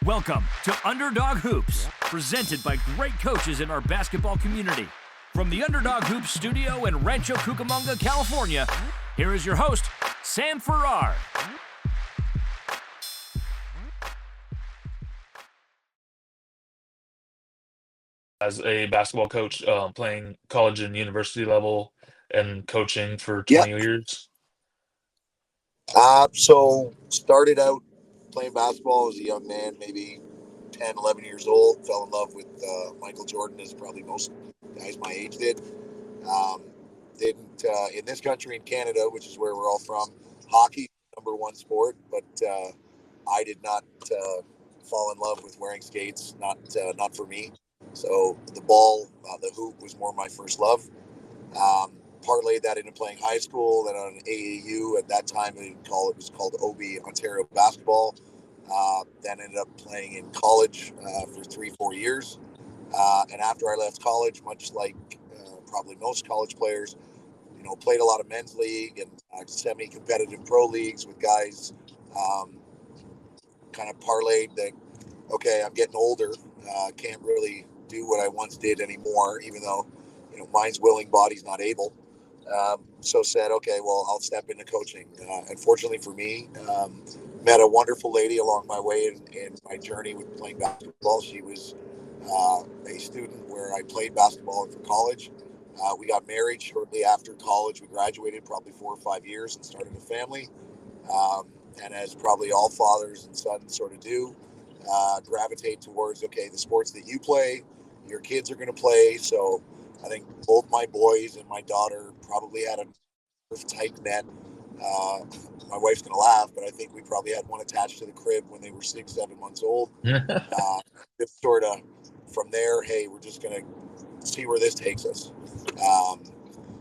Welcome to Underdog Hoops, presented by great coaches in our basketball community. From the Underdog Hoops studio in Rancho Cucamonga, California, here is your host, Sam Farrar. As a basketball coach, playing college and university level and coaching for 20 years? So started out playing basketball as a young man, maybe 10, 11 years old. Fell in love with Michael Jordan, as probably most guys my age did. Didn't in this country, in Canada, which is where we're all from, hockey number one sport, but I did not fall in love with wearing skates. Not for me. So the ball, the hoop, was more my first love. Parlayed that into playing high school, then on AAU. At that time, it was called OB, Ontario Basketball. Then ended up playing in college for 3-4 years. And after I left college, much like probably most college players, played a lot of men's league and semi-competitive pro leagues with guys. Kind of parlayed that, okay, I'm getting older. Can't really do what I once did anymore, even though, mind's willing, body's not able. So said, okay, well, I'll step into coaching. Unfortunately for me, met a wonderful lady along my way in my journey with playing basketball. She was a student where I played basketball for college. We got married shortly after college. We graduated probably 4 or 5 years and started a family. And as probably all fathers and sons sort of do, gravitate towards, okay, the sports that you play, your kids are going to play. So I think both my boys and my daughter probably had a tight net. My wife's going to laugh, but I think we probably had one attached to the crib when they were 6-7 months old. Just sort of from there, hey, we're just going to see where this takes us.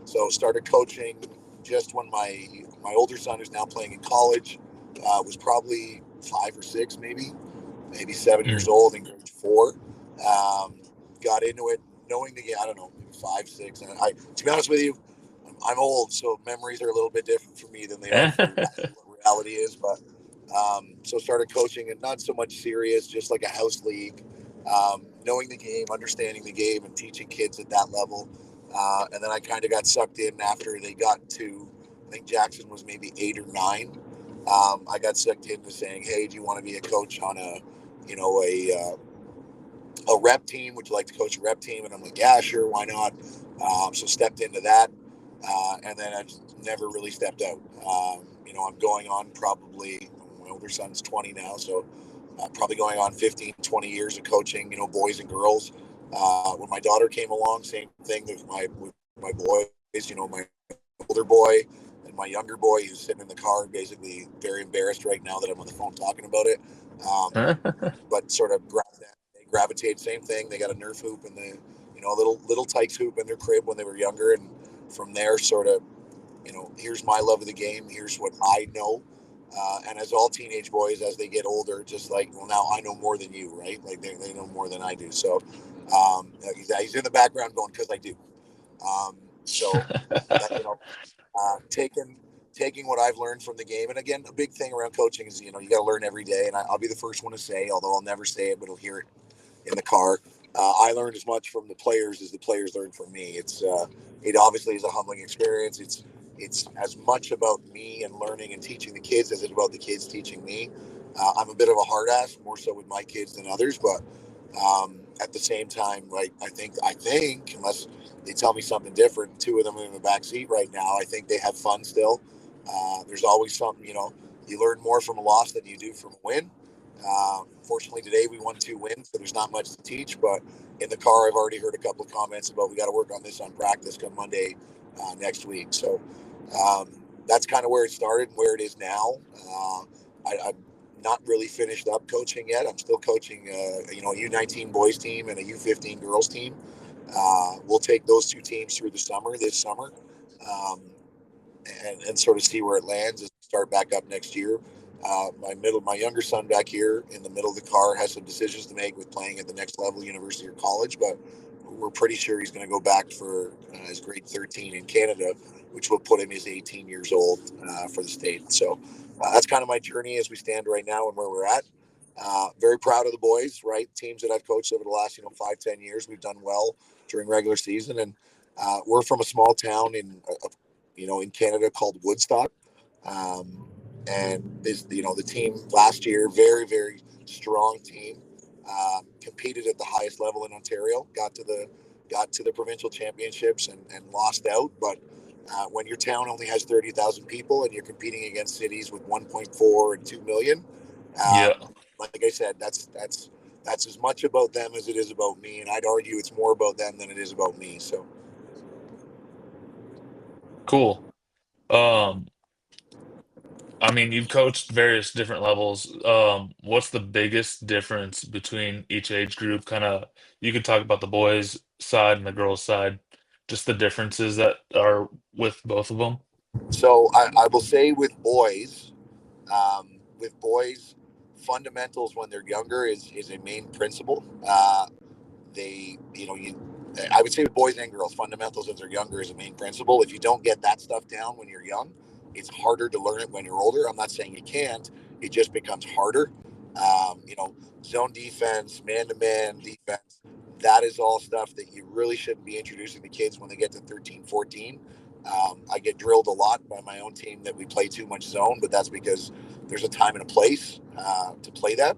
So started coaching just when my older son, who's now playing in college, was probably 5 or 6, maybe 7 years old in grade 4. Got into it knowing the game. I don't know, 5, 6. And to be honest with you, I'm old, so memories are a little bit different for me than they are for what reality is. But so started coaching, and not so much serious, just like a house league, knowing the game, understanding the game, and teaching kids at that level. And then I kind of got sucked in after they got to, I think Jackson was maybe 8 or 9. I got sucked into saying, hey, do you want to be a coach on a rep team? Would you like to coach a rep team? And I'm like, yeah, sure, why not? So stepped into that, and then I just never really stepped out. I'm going on probably, my older son's 20 now, so probably going on 15, 20 years of coaching, boys and girls. When my daughter came along, same thing with my boys, my older boy and my younger boy, who's sitting in the car, basically very embarrassed right now that I'm on the phone talking about it. But sort of gravitate, same thing. They got a Nerf hoop and the, little Tykes hoop in their crib when they were younger. And from there, sort of, here's my love of the game. Here's what I know. And as all teenage boys, as they get older, just like, well, now I know more than you, right? Like they know more than I do. So he's in the background going, because I do. Taking what I've learned from the game. And again, a big thing around coaching is, you got to learn every day. And I'll be the first one to say, although I'll never say it, but I'll hear it in the car. I learned as much from the players as the players learned from me. It obviously is a humbling experience. It's as much about me and learning and teaching the kids as it's about the kids teaching me. I'm a bit of a hard ass, more so with my kids than others, but at the same time, like I think, unless they tell me something different, 2 of them are in the back seat right now. I think they have fun still. There's always something, you learn more from a loss than you do from a win. Fortunately, today we won 2 wins, so there's not much to teach. But in the car, I've already heard a couple of comments about we got to work on this on practice come Monday next week. So that's kind of where it started and where it is now. I'm not really finished up coaching yet. I'm still coaching, a U19 boys team and a U15 girls team. We'll take those 2 teams through this summer, and sort of see where it lands as we start back up next year. My younger son back here in the middle of the car has some decisions to make with playing at the next level, university or college, but we're pretty sure he's going to go back for his grade 13 in Canada, which will put him as 18 years old for the state. So that's kind of my journey as we stand right now and where we're at. Very proud of the boys, right? Teams that I've coached over the last, 5-10 years, we've done well during regular season. And we're from a small town in Canada called Woodstock. And this, the team last year, very, very strong team, competed at the highest level in Ontario, got to the provincial championships and lost out. But when your town only has 30,000 people and you're competing against cities with 1.4 and 2 million, Yeah. like I said, that's as much about them as it is about me. And I'd argue it's more about them than it is about me. So Cool. Um, I mean, you've coached various different levels. What's the biggest difference between each age group? Kind of, you could talk about the boys' side and the girls' side, just the differences that are with both of them. So I will say with boys, fundamentals when they're younger is a main principle. They, I would say with boys and girls, fundamentals as they're younger is a main principle. If you don't get that stuff down when you're young, it's harder to learn it when you're older. I'm not saying you can't. It just becomes harder. Zone defense, man-to-man defense, that is all stuff that you really shouldn't be introducing to kids when they get to 13, 14. I get drilled a lot by my own team that we play too much zone, but that's because there's a time and a place to play that.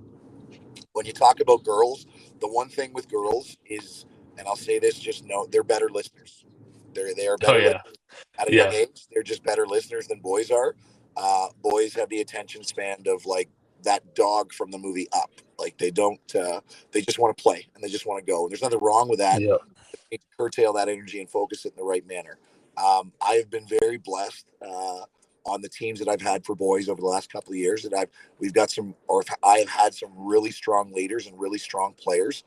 When you talk about girls, the one thing with girls is, and I'll say this, just know they're better listeners. They are Oh better yeah, listeners at a young yeah, age. They're just better listeners than boys are. Boys have the attention span of like that dog from the movie Up. Like they don't, they just want to play and they just want to go. And there's nothing wrong with that. yeah. You need to curtail that energy and focus it in the right manner. I have been very blessed on the teams that I've had for boys over the last couple of years. We've got some, or I have had some really strong leaders and really strong players,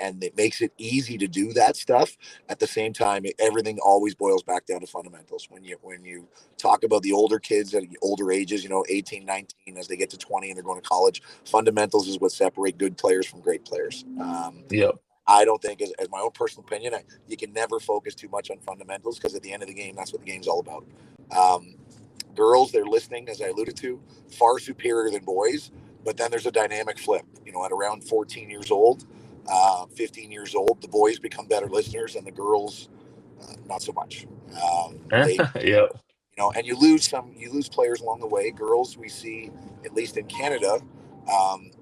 and it makes it easy to do that stuff. At the same time, everything always boils back down to fundamentals. When you talk about the older kids at older ages, 18, 19, as they get to 20 and they're going to college, fundamentals is what separate good players from great players. Yep. I don't think, as my own personal opinion, you can never focus too much on fundamentals because at the end of the game, that's what the game's all about. Um, Girls, they're listening, as I alluded to, far superior than boys. But then there's a dynamic flip. At around 14 years old, 15 years old, the boys become better listeners and the girls, not so much. They Yep. and you lose players along the way. Girls, we see, at least in Canada,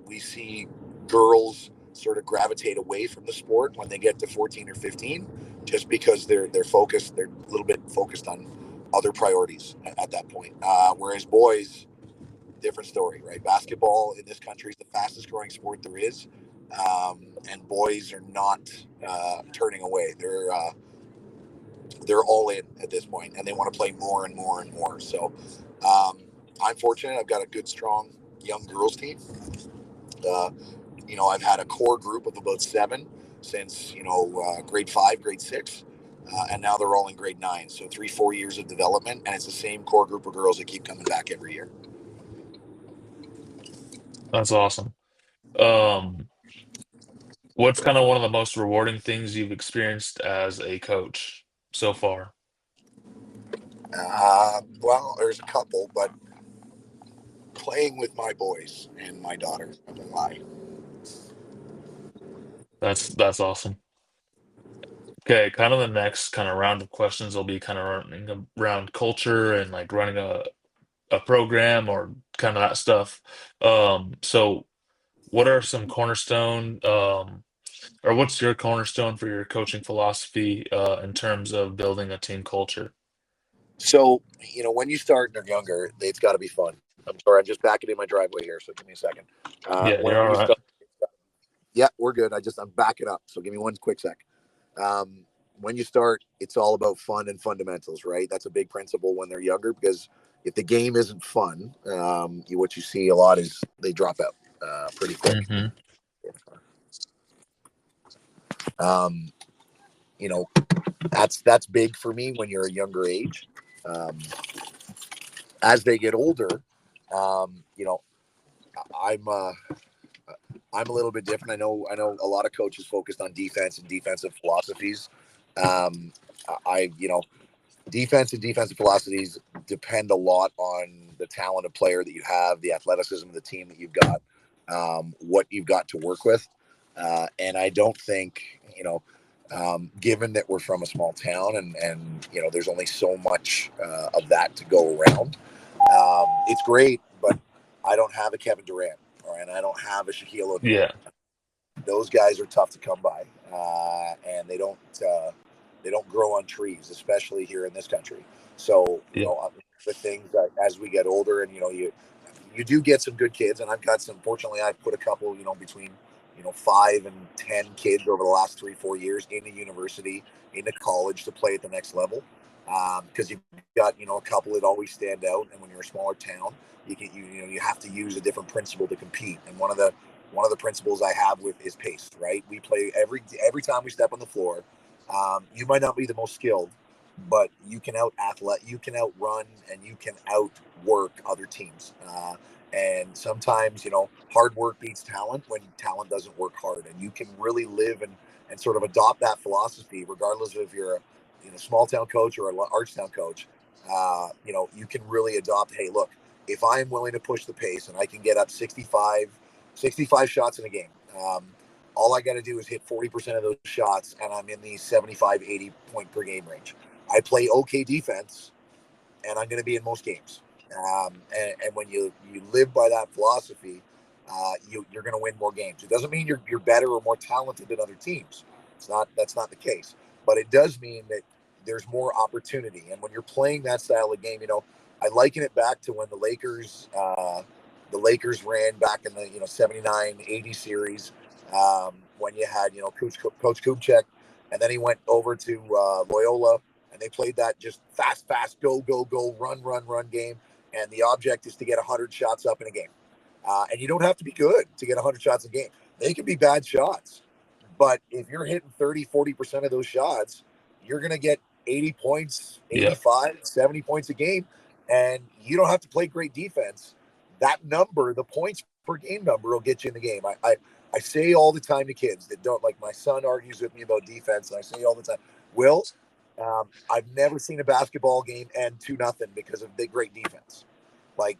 we see girls sort of gravitate away from the sport when they get to 14 or 15, just because they're focused, they're a little bit focused on other priorities at that point. Whereas boys, different story, right? Basketball in this country is the fastest growing sport there is, and boys are not turning away. They're all in at this point, and they want to play more and more and more. So I'm fortunate. I've got a good, strong young girls team. Uh, I've had a core group of about 7 since grade 5, grade 6, and now they're all in grade 9. So 3-4 years of development, and it's the same core group of girls that keep coming back every year. That's awesome. Um, what's kind of one of the most rewarding things you've experienced as a coach so far? Well, there's a couple, but playing with my boys and my daughter, I'm gonna lie. That's awesome. Okay, kind of the next kind of round of questions will be kind of running around culture and like running a program or kind of that stuff. So what are some cornerstone or what's your cornerstone for your coaching philosophy in terms of building a team culture? So, when you start and they're younger, it's got to be fun. I'm sorry, I'm just backing in my driveway here, so give me a second. Yeah, you're When all you right. start, yeah, we're good. I'm backing up, so give me one quick sec. When you start, it's all about fun and fundamentals, right? That's a big principle when they're younger, because if the game isn't fun, what you see a lot is they drop out pretty quick. Hmm. Um, you know, that's big for me when you're a younger age. Um, as they get older, um, you know, I'm I'm a little bit different. I know a lot of coaches focused on defense and defensive philosophies. Um, I defense and defensive philosophies depend a lot on the talent of player that you have, the athleticism of the team that you've got. what you've got to work with. And I don't think, given that we're from a small town and there's only so much of that to go around, it's great, but I don't have a Kevin Durant, and I don't have a Shaquille O'Neal. Yeah. Those guys are tough to come by, and they don't grow on trees, especially here in this country. So Yeah. the things that as we get older, and you do get some good kids, and I've got some. Fortunately, I've put a couple, between 5 and 10 kids over the last 3-4 years into university, into college to play at the next level. Because you've got a couple that always stand out, and when you're a smaller town, you have to use a different principle to compete. And one of the principles I have with is pace. Right, we play every time we step on the floor. You might not be the most skilled, but you can you can outrun, and you can outwork other teams. And sometimes, hard work beats talent when talent doesn't work hard. And you can really live and sort of adopt that philosophy, regardless of if you're a small town coach or a large town coach. You can really adopt, hey, look, if I'm willing to push the pace and I can get up 65 shots in a game, all I got to do is hit 40% of those shots, and I'm in the 75, 80 point per game range. I play okay defense, and I'm going to be in most games. And when you live by that philosophy, you're going to win more games. It doesn't mean you're better or more talented than other teams. That's not the case. But it does mean that there's more opportunity. And when you're playing that style of game, I liken it back to when the Lakers ran back in the 79, 80 series, when you had Coach Kubchak, and then he went over to Loyola, and they played that just fast, go, run game. And the object is to get 100 shots up in a game. And you don't have to be good to get 100 shots a game. They can be bad shots. But if you're hitting 30, 40% of those shots, you're going to get 80 points, 85, 70 points a game. And you don't have to play great defense. That number, the points per game number, will get you in the game. I say all the time to kids that don't, like, my son argues with me about defense, and I say all the time, Will, I've never seen a basketball game end 2-0 because of big, great defense. Like,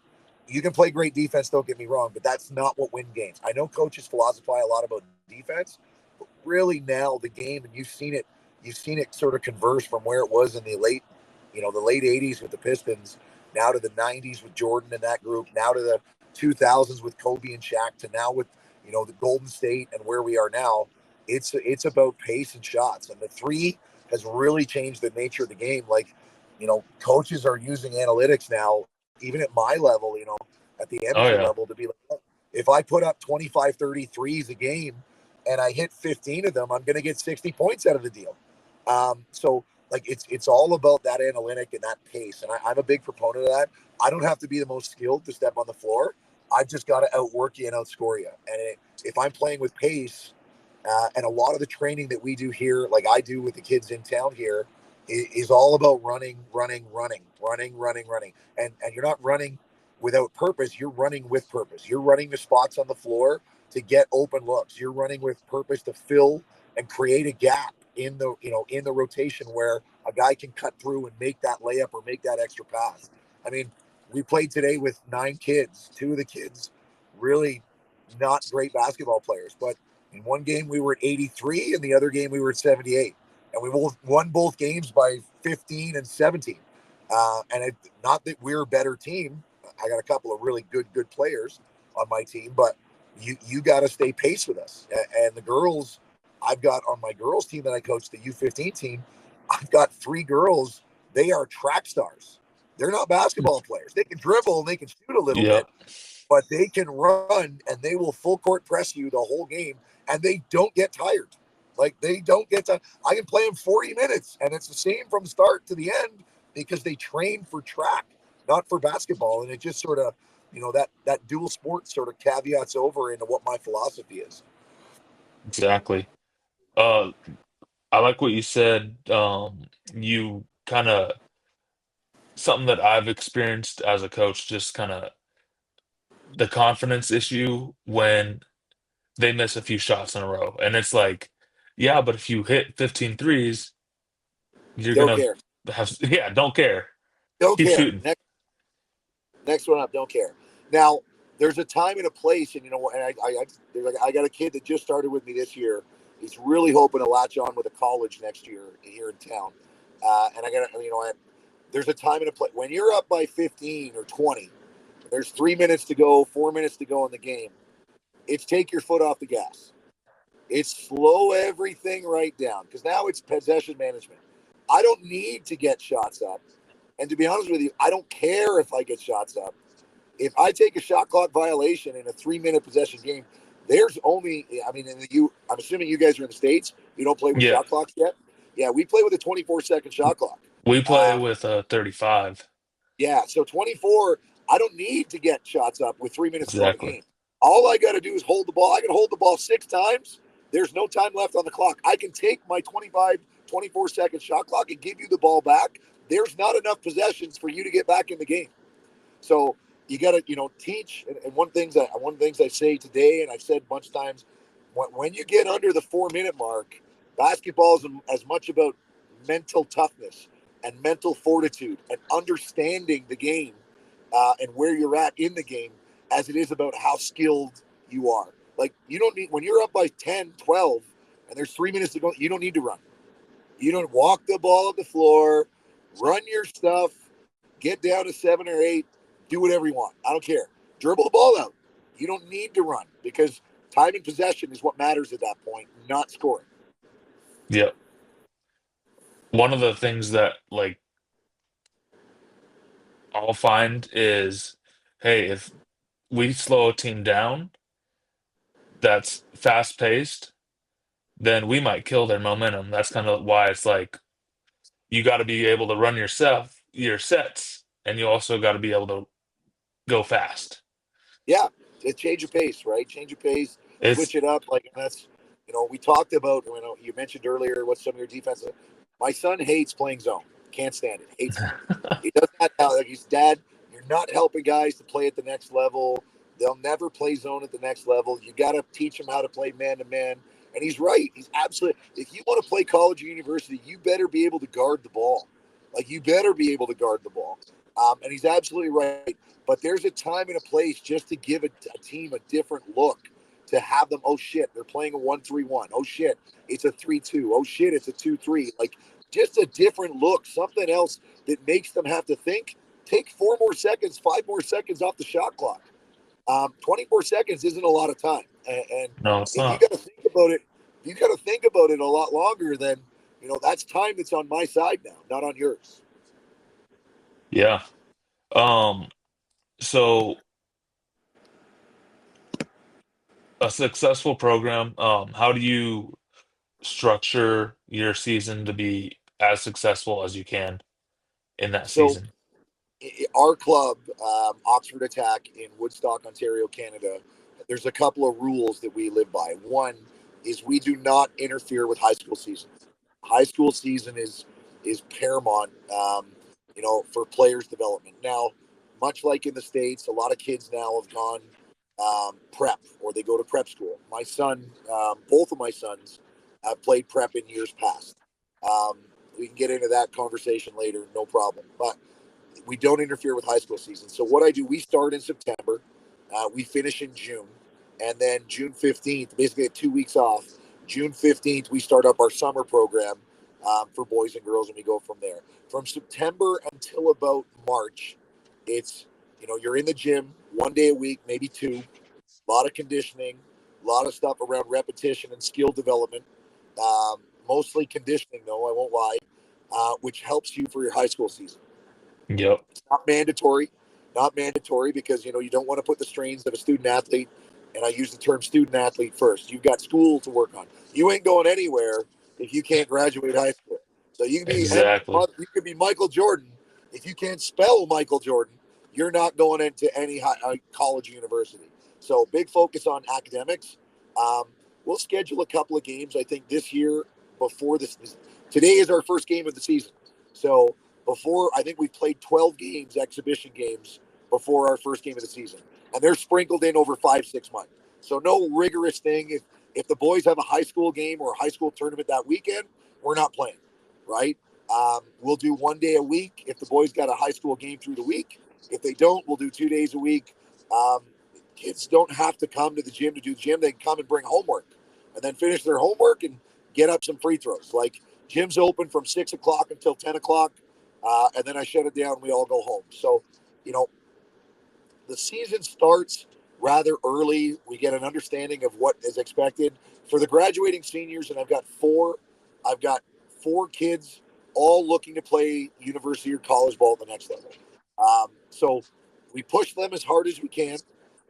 you can play great defense, don't get me wrong, but that's not what wins games. I know coaches philosophize a lot about defense, but really now the game, and you've seen it sort of converse from where it was in the late 80s with the Pistons, now to the 90s with Jordan and that group, now to the 2000s with Kobe and Shaq, to now with the Golden State and where we are now. It's about pace and shots, and the three has really changed the nature of the game. Like, coaches are using analytics now, even at my level, at the amateur level, to be like, oh, if I put up 25, 30 threes a game and I hit 15 of them, I'm going to get 60 points out of the deal. So, like, it's all about that analytic and that pace. And I'm a big proponent of that. I don't have to be the most skilled to step on the floor. I've just got to outwork you and outscore you. And if I'm playing with pace, and a lot of the training that we do here, like I do with the kids in town here, is all about running. And you're not running without purpose. You're running with purpose. You're running the spots on the floor to get open looks. You're running with purpose to fill and create a gap in the rotation where a guy can cut through and make that layup or make that extra pass. I mean, we played today with 9 kids. 2 of the kids really not great basketball players, but in one game we were at 83, and the other game we were at 78, and we both won both games by 15 and 17. And not that we're a better team. I got a couple of really good players on my team, but you got to stay pace with us. And the girls, I've got on my girls team that I coach, the U15 team, I've got 3 girls. They are track stars. They're not basketball players. They can dribble and they can shoot a little bit, but they can run, and they will full court press you the whole game, and they don't get tired. Like, they don't get tired. I can play them 40 minutes, and it's the same from start to the end because they train for track, not for basketball. And it just sort of, that dual sport sort of caveats over into what my philosophy is. Exactly. I like what you said. You kind of something that I've experienced as a coach, just kind of the confidence issue when they miss a few shots in a row. And it's like, yeah, but if you hit 15 threes, you're Don't gonna care. don't care. Don't Keep care. shooting. Next one up, don't care. Now, there's a time and a place, and and I got a kid that just started with me this year. He's really hoping to latch on with a college next year here in town. And I got to, there's a time and a place. When you're up by 15 or 20, there's 3 minutes to go, 4 minutes to go in the game. It's take your foot off the gas. It's slow everything right down, because now it's possession management. I don't need to get shots up. And to be honest with you, I don't care if I get shots up. If I take a shot clock violation in a 3-minute possession game, there's only, I'm assuming you guys are in the States. You don't play with Yeah, shot clocks yet? Yeah, we play with a 24-second shot clock. we play with 35. Yeah, so 24, I don't need to get shots up with 3 minutes to go in the Exactly. game. All I got to do is hold the ball. I can hold the ball 6 times. There's no time left on the clock. I can take my 24-second shot clock and give you the ball back. There's not enough possessions for you to get back in the game. So you got to, teach. And one of the things I say today, and I've said a bunch of times, when you get under the 4-minute mark, basketball is as much about mental toughness and mental fortitude and understanding the game and where you're at in the game as it is about how skilled you are. Like, you don't need, when you're up by 10, 12, and there's 3 minutes to go, you don't need to run. You don't walk the ball up the floor, run your stuff, get down to 7 or 8, do whatever you want. I don't care. Dribble the ball out. You don't need to run, because time and possession is what matters at that point, not scoring. Yep. One of the things that like I'll find is, hey, if we slow a team down that's fast paced, then we might kill their momentum. That's kind of why it's like you got to be able to run your sets, and you also got to be able to go fast. Yeah, change your pace, right? Change your pace, switch It's it up. Like, and that's, we talked about, you mentioned earlier what some of your defenses. My son hates playing zone. Can't stand it. Hates it. He does not, like, he's, Dad, you're not helping guys to play at the next level. They'll never play zone at the next level. You got to teach them how to play man to man. And he's right. He's absolutely, if you want to play college or university, you better be able to guard the ball. Like, you better be able to guard the ball. And he's absolutely right. But there's a time and a place just to give a team a different look, to have them, oh shit, they're playing a 1-3-1. Oh shit, it's a 3-2. Oh shit, it's a 2-3. Like, just a different look, something else that makes them have to think. Take 4 more seconds, 5 more seconds off the shot clock. 24 seconds isn't a lot of time. And No, it's if you not. got to think about it, a lot longer, then, that's time that's on my side now, not on yours. Yeah. So a successful program, how do you structure your season to be as successful as you can in that So season? our club, Oxford Attack in Woodstock, Ontario, Canada, there's a couple of rules that we live by. One is we do not interfere with high school season. High school season is paramount, for players' development. Now, much like in the States, a lot of kids now have gone prep, or they go to prep school. My son, both of my sons, have played prep in years past. Um, we can get into that conversation later, no problem. But we don't interfere with high school season. So what I do, we start in September, we finish in June, and then June 15th, basically 2 weeks off. June 15th, we start up our summer program for boys and girls, and we go from there. From September until about March, it's, you're in the gym 1 day a week, maybe 2, a lot of conditioning, a lot of stuff around repetition and skill development, mostly conditioning, though, I won't lie, which helps you for your high school season. Yep. It's not mandatory because, you don't want to put the strains of a student athlete. And I use the term student athlete first. You've got school to work on. You ain't going anywhere if you can't graduate high school. So you Exactly. could be Michael Jordan. If you can't spell Michael Jordan, you're not going into any college or university. So big focus on academics. We'll schedule a couple of games, I think, this year before this. Today is our first game of the season. So before, I think we played 12 games, exhibition games, before our first game of the season. And they're sprinkled in over 5-6 months. So no rigorous thing. If the boys have a high school game or a high school tournament that weekend, we're not playing, right? We'll do 1 day a week if the boys got a high school game through the week. If they don't, we'll do 2 days a week. Kids don't have to come to the gym to do the gym. They can come and bring homework and then finish their homework and get up some free throws. Like, gym's open from 6 o'clock until 10 o'clock, and then I shut it down and we all go home. So, you know, the season starts rather early. We get an understanding of what is expected for the graduating seniors, and I've got four kids all looking to play university or college ball at the next level. So we push them as hard as we can.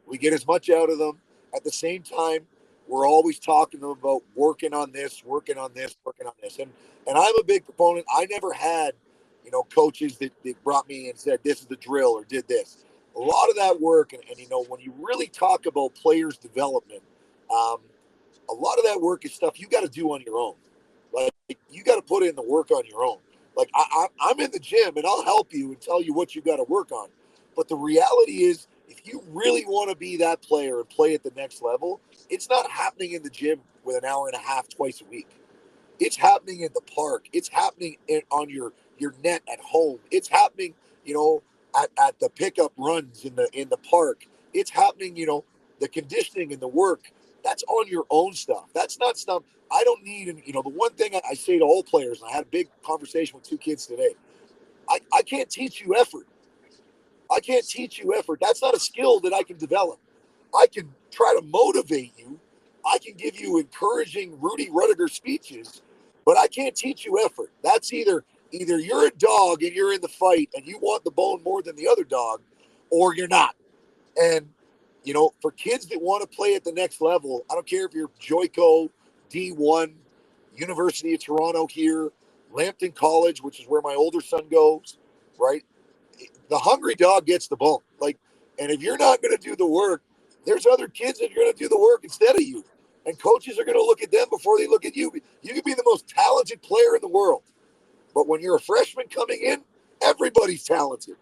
We get as much out of them. At the same time, we're always talking to them about working on this, working on this, working on this. And I'm a big proponent. I never had, coaches that brought me and said, this is the drill or did this. A lot of that work, and when you really talk about players' development, a lot of that work is stuff you got to do on your own. Like, you got to put in the work on your own. Like, I'm in the gym and I'll help you and tell you what you got to work on. But the reality is, if you really want to be that player and play at the next level, it's not happening in the gym with an hour and a half twice a week. It's happening in the park. It's happening on your net at home. It's happening, at the pickup runs in the park. It's happening, the conditioning and the work. That's on your own stuff. That's not stuff I don't need. And, the one thing I say to all players, and I had a big conversation with two kids today, I can't teach you effort. I can't teach you effort. That's not a skill that I can develop. I can try to motivate you. I can give you encouraging Rudy Rudiger speeches, but I can't teach you effort. That's either you're a dog and you're in the fight and you want the bone more than the other dog, or you're not. And, for kids that want to play at the next level, I don't care if you're Joico, D1, University of Toronto here, Lambton College, which is where my older son goes, right? The hungry dog gets the bone. Like, and if you're not going to do the work, there's other kids that are going to do the work instead of you. And coaches are going to look at them before they look at you. You can be the most talented player in the world, but when you're a freshman coming in, everybody's talented.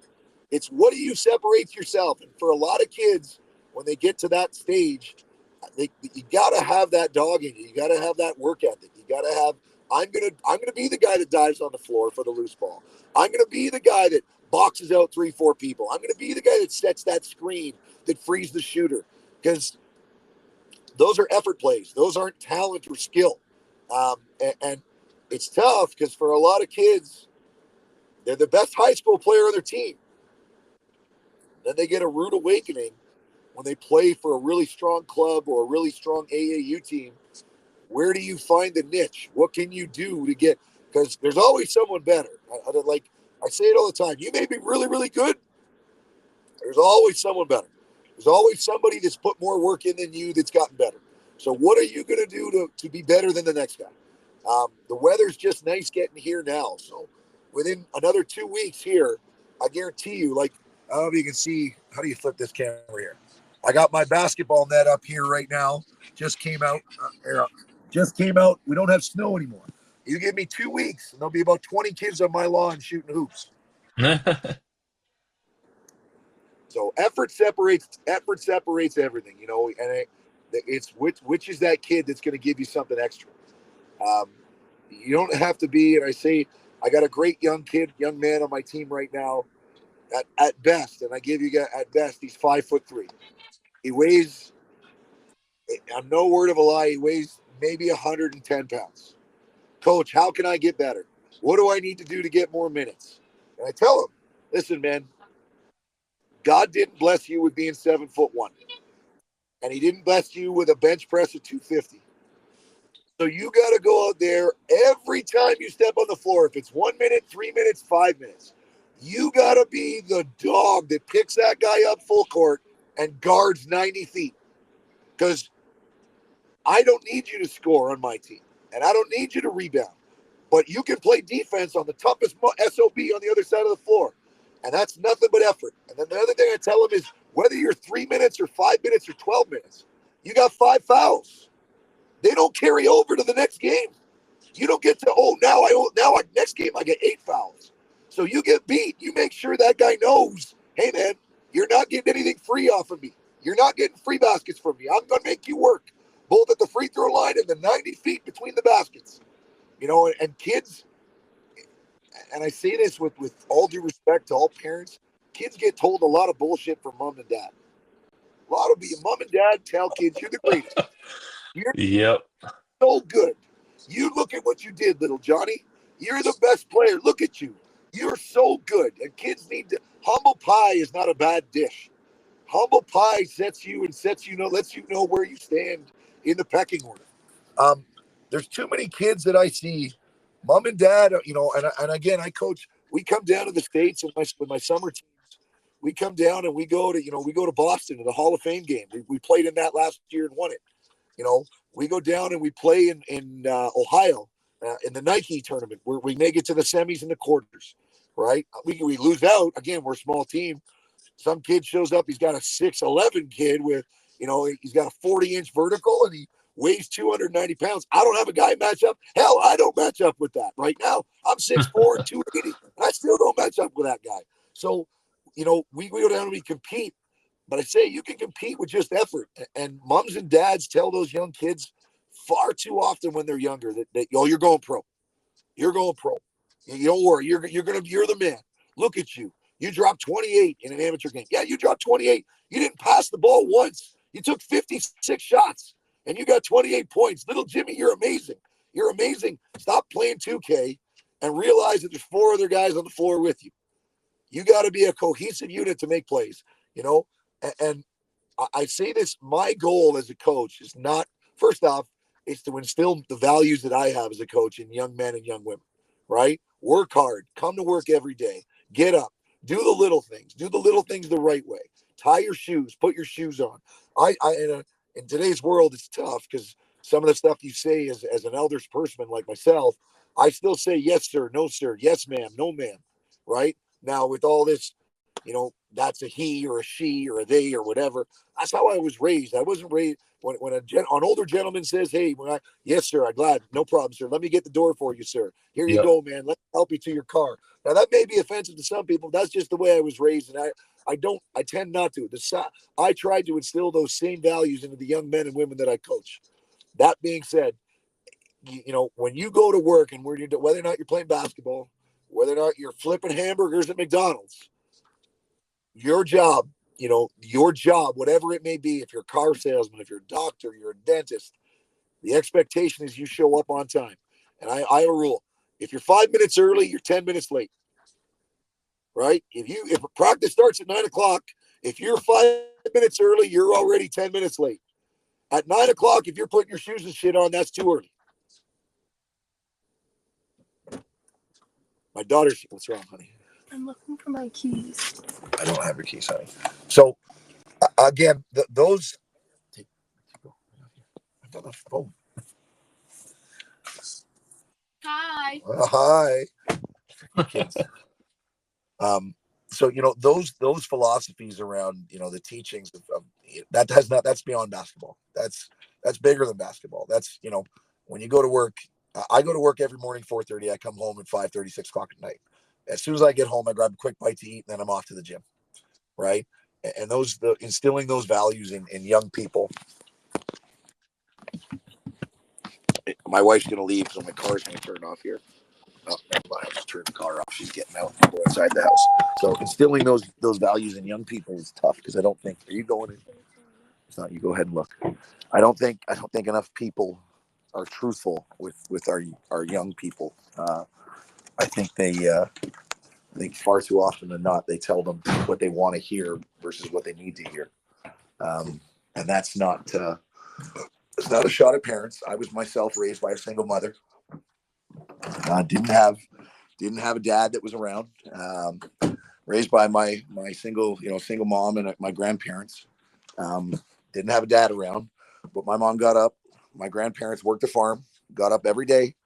It's what do you separate yourself? And for a lot of kids, when they get to that stage, you got to have that dog in you. You got to have that work ethic. You got to have, I'm gonna be the guy that dives on the floor for the loose ball. I'm gonna be the guy that boxes out 3-4 people. I'm gonna be the guy that sets that screen that frees the shooter, because those are effort plays. Those aren't talent or skill. And it's tough because for a lot of kids, they're the best high school player on their team. Then they get a rude awakening when they play for a really strong club or a really strong AAU team. Where do you find the niche? What can you do to get? Because there's always someone better. I say it all the time. You may be really, really good. There's always someone better. There's always somebody that's put more work in than you that's gotten better. So what are you going to do to be better than the next guy? The weather's just nice getting here now. So within another 2 weeks here, I guarantee you, like, I don't know if you can see, how do you flip this camera here? I got my basketball net up here right now. Just came out. We don't have snow anymore. You give me 2 weeks, and there'll be about 20 kids on my lawn shooting hoops. So effort separates everything, and it's which is that kid that's going to give you something extra. You don't have to be, and I got a great young man on my team right now. At best, and I give you at best, he's 5'3". He weighs, I'm no word of a lie, he weighs maybe 110 pounds. Coach, how can I get better? What do I need to do to get more minutes? And I tell him, listen, man, God didn't bless you with being 7'1", and he didn't bless you with a bench press of 250. So you got to go out there every time you step on the floor. If it's 1 minute, 3 minutes, 5 minutes, you got to be the dog that picks that guy up full court and guards 90 feet. Because I don't need you to score on my team, and I don't need you to rebound. But you can play defense on the toughest SOB on the other side of the floor. And that's nothing but effort. And then the other thing I tell them is, whether you're 3 minutes or 5 minutes or 12 minutes, you got 5 fouls. They don't carry over to the next game. You don't get to, next game I get 8 fouls. So you get beat. You make sure that guy knows, hey, man, you're not getting anything free off of me. You're not getting free baskets from me. I'm going to make you work, both at the free throw line and the 90 feet between the baskets. And kids, and I say this with all due respect to all parents, kids get told a lot of bullshit from mom and dad. A lot of you, mom and dad, tell kids you're the greatest. You're Yep. so good. You look at what you did, little Johnny. You're the best player. Look at you. You're so good. And kids need to. Humble pie is not a bad dish. Humble pie lets you know where you stand in the pecking order. Um, there's too many kids that I see, mom and dad, and again, I coach. We come down to the States with my summer teams. We come down and we go to Boston to the Hall of Fame game. We played in that last year and won it. We go down and we play in Ohio in the Nike tournament where we make it to the semis and the quarters, right? We lose out. Again, we're a small team. Some kid shows up. He's got a 6'11" kid with, he's got a 40-inch vertical and he weighs 290 pounds. I don't have a guy match up. Hell, I don't match up with that. Right now, I'm 6'4" and 280. And I still don't match up with that guy. So, we go down and we compete. But I say you can compete with just effort. And moms and dads tell those young kids far too often when they're younger that you're going pro. You're going pro. You don't worry. You're the man. Look at you. You dropped 28 in an amateur game. Yeah, you dropped 28. You didn't pass the ball once. You took 56 shots and you got 28 points. Little Jimmy, you're amazing. You're amazing. Stop playing 2K and realize that there's 4 other guys on the floor with you. You got to be a cohesive unit to make plays, And I say this, my goal as a coach is not, first off, is to instill the values that I have as a coach in young men and young women, right? Work hard, come to work every day, get up, do the little things the right way. Tie your shoes, put your shoes on. In today's world, it's tough because some of the stuff you say as an elder person like myself, I still say yes, sir, no, sir, yes, ma'am, no, ma'am, right? Now, with all this, that's a he or a she or a they or whatever. That's how I was raised. I wasn't raised when an older gentleman says, "Hey, yes, sir, I'm glad, no problem, sir. Let me get the door for you, sir. Here you Yep. go, man. Let me help you to your car." Now that may be offensive to some people. That's just the way I was raised, and I tend not to. I tried to instill those same values into the young men and women that I coach. That being said, when you go to work and whether or not you're playing basketball, whether or not you're flipping hamburgers at McDonald's, your job, whatever it may be, if you're a car salesman, if you're a doctor, you're a dentist, the expectation is you show up on time. And I have a rule. If you're 5 minutes early, you're 10 minutes late, right? If practice starts at 9 o'clock, if you're 5 minutes early, you're already 10 minutes late. At 9 o'clock, if you're putting your shoes and shit on, that's too early. My daughter's, what's wrong, honey? I'm looking for my keys. I don't have your keys, honey. So, again, those. I've got a phone. Hi. Hi. Kids. So those philosophies around the teachings of that's beyond basketball. That's bigger than basketball. That's when you go to work. I go to work every morning 4:30. I come home at 5:30, 6 o'clock at night. As soon as I get home, I grab a quick bite to eat, and then I'm off to the gym. Right, and instilling those values in young people. My wife's gonna leave, so my car's gonna turn off here. Oh, never mind. I'll just turn the car off. She's getting out and go inside the house. So instilling those values in young people is tough because I don't think. Are you going in? It's not. You go ahead and look. I don't think enough people are truthful with our young people. I think I think far too often than not they tell them what they want to hear versus what they need to hear, and that's not. It's not a shot at parents. I was myself raised by a single mother. Didn't have a dad that was around. Raised by my single mom and my grandparents. Didn't have a dad around, but my mom got up. My grandparents worked the farm. Got up every day,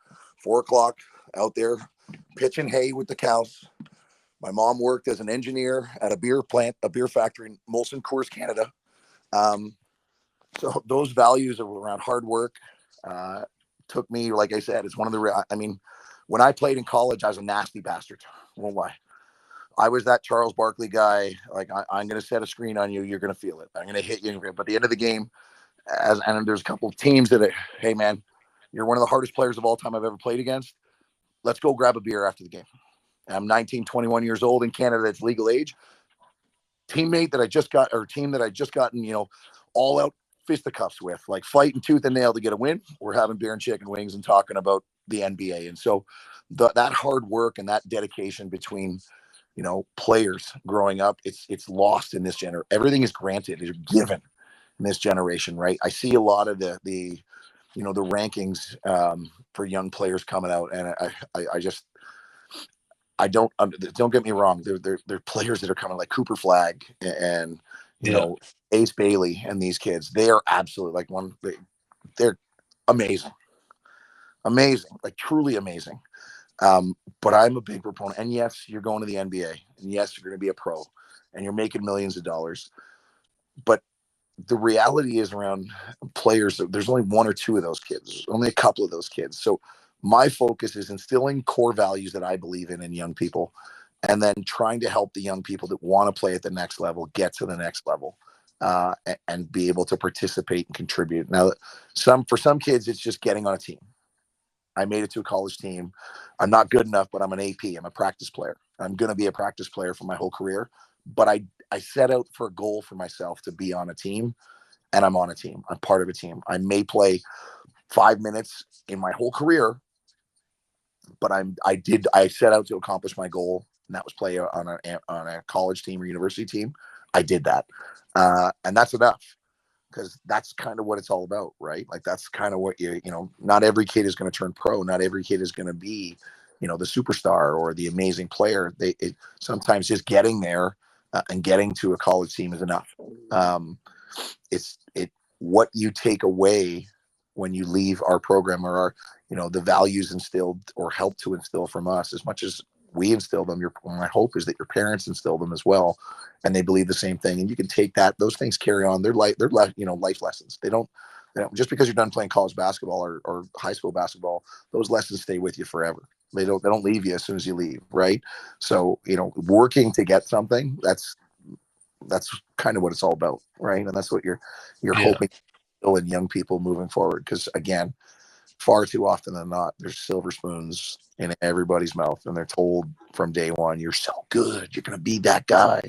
4 o'clock, out there pitching hay with the cows. My mom worked as an engineer at a beer factory in Molson Coors, Canada. So those values around hard work took me, like I said, it's one of the. When I played in college, I was a nasty bastard. Won't lie. I was that Charles Barkley guy. Like I'm going to set a screen on you. You're going to feel it. I'm going to hit you. But at the end of the game, and there's a couple of teams that, hey man, you're one of the hardest players of all time I've ever played against. Let's go grab a beer after the game. I'm 19, 21 years old in Canada. It's legal age. teammate that I just got, or team that I just gotten, all out fisticuffs with, like fighting tooth and nail to get a win. We're having beer and chicken wings and talking about the NBA. And so that hard work and that dedication between, players growing up, it's lost in this generation. Everything is granted, is given in this generation, right? I see a lot of the rankings for young players coming out, and I don't get me wrong. They're players that are coming like Cooper Flag and Ace Bailey and these kids. They are absolutely they're amazing, like truly amazing. But I'm a big proponent. And yes, you're going to the NBA, and yes, you're going to be a pro, and you're making millions of dollars. But the reality is around players, there's only one or two of those kids. There's only a couple of those kids. So my focus is instilling core values that I believe in young people, and then trying to help the young people that want to play at the next level get to the next level, and be able to participate and contribute. Now, for some kids, it's just getting on a team. I made it to a college team. I'm not good enough, but I'm an AP. I'm a practice player. I'm going to be a practice player for my whole career. But I set out for a goal for myself to be on a team, and I'm on a team. I'm part of a team. I may play 5 minutes in my whole career, but I set out to accomplish my goal, and that was play on a college team or university team. I did that, and that's enough, because that's kind of what it's all about, right? Like that's kind of what not every kid is going to turn pro. Not every kid is going to be, the superstar or the amazing player. Sometimes just getting there and getting to a college team is enough. It's what you take away when you leave our program, or our, the values instilled or help to instill from us, as much as we instill them. My hope is that your parents instill them as well, and they believe the same thing. And you can take those things, carry on. They're life lessons. They don't just because you're done playing college basketball or high school basketball, those lessons stay with you forever. They don't leave you as soon as you leave, right? So, working to get something, that's kind of what it's all about, right? And that's what you're hoping in young people moving forward. Because again, far too often than not, there's silver spoons in everybody's mouth, and they're told from day one, "You're so good, you're going to be that guy,"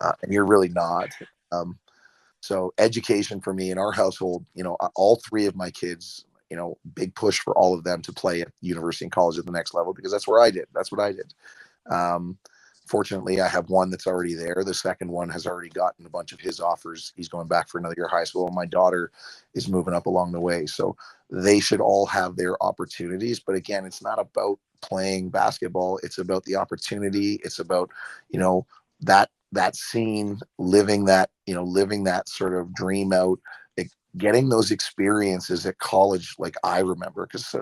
and you're really not. So education for me in our household, all three of my kids, big push for all of them to play at university and college at the next level, because that's what I did. Fortunately, I have one that's already there. The second one has already gotten a bunch of his offers. He's going back for another year of high school. My daughter is moving up along the way. So they should all have their opportunities. But again, it's not about playing basketball. It's about the opportunity. It's about, that scene, living that sort of dream out, getting those experiences at college, like I remember, because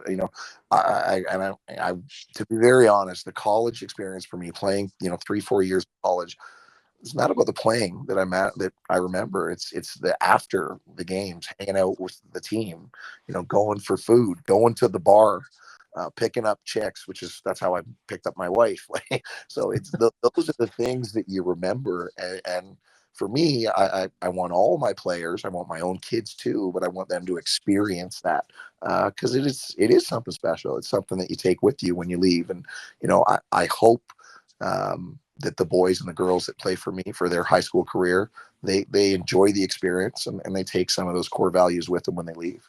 I to be very honest, the college experience for me, playing 3-4 years of college, it's not about the playing that I remember. It's the after the games, hanging out with the team, going for food, going to the bar, picking up chicks, that's how I picked up my wife. So those are the things that you remember. And for me, I want all my players, I want my own kids too, but I want them to experience that, because it is something special. It's something that you take with you when you leave. And I hope that the boys and the girls that play for me for their high school career, they enjoy the experience, and they take some of those core values with them when they leave.